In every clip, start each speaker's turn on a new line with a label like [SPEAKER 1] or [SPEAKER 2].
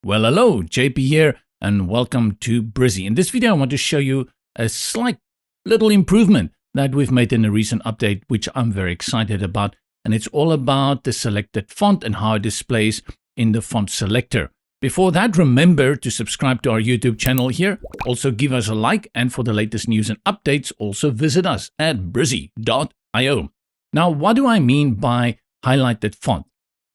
[SPEAKER 1] Well, hello, JP here, and welcome to Brizy. In this video, I want to show you a slight little improvement that we've made in a recent update, which I'm very excited about. And it's all about the selected font and how it displays in the font selector. Before that, remember to subscribe to our YouTube channel here. Also give us a like, and for the latest news and updates, also visit us at brizy.io. Now, what do I mean by highlighted font?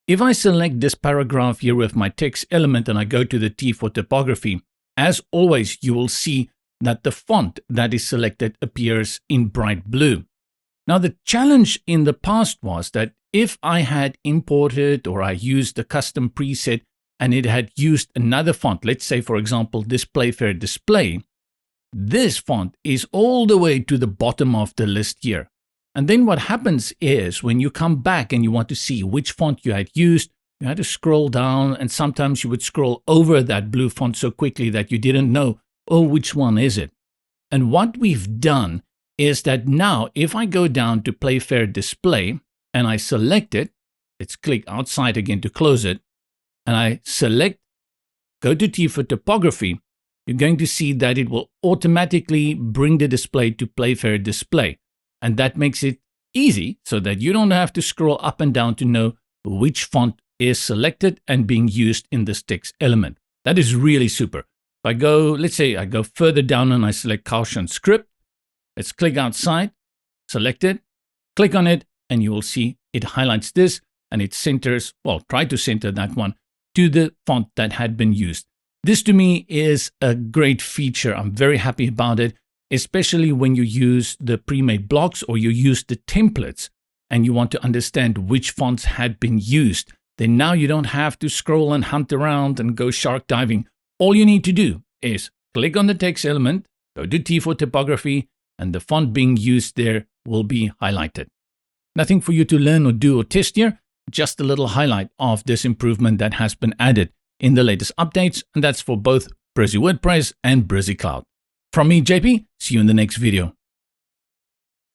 [SPEAKER 1] If I select this paragraph here with my text element and I go to the T for typography, as always, you will see that the font that is selected appears in bright blue. Now, the challenge in the past was that if I had imported or I used a custom preset and it had used another font, let's say, for example, Display Fair Display, this font is all the way to the bottom of the list here. And then what happens is when you come back and you want to see which font you had used, you had to scroll down, and sometimes you would scroll over that blue font so quickly that you didn't know, oh, which one is it? And what we've done is that now if I go down to Play Fair Display and I select it, let's click outside again to close it, and I select, go to T for typography, you're going to see that it will automatically bring the display to Play Fair Display. And that makes it easy so that you don't have to scroll up and down to know which font is selected and being used in this text element. That is really super. If I go, let's say I go further down and I select Caution Script. Let's click outside, select it, click on it, and you will see it highlights this and it centers, well, try to center that one to the font that had been used. This to me is a great feature. I'm very happy about it, especially when you use the pre-made blocks or you use the templates and you want to understand which fonts had been used. Then now you don't have to scroll and hunt around and go shark diving. All you need to do is click on the text element, go to T for typography, and the font being used there will be highlighted. Nothing for you to learn or do or test here, just a little highlight of this improvement that has been added in the latest updates, and that's for both Brizy WordPress and Brizy Cloud. From me, JP, see you in the next video.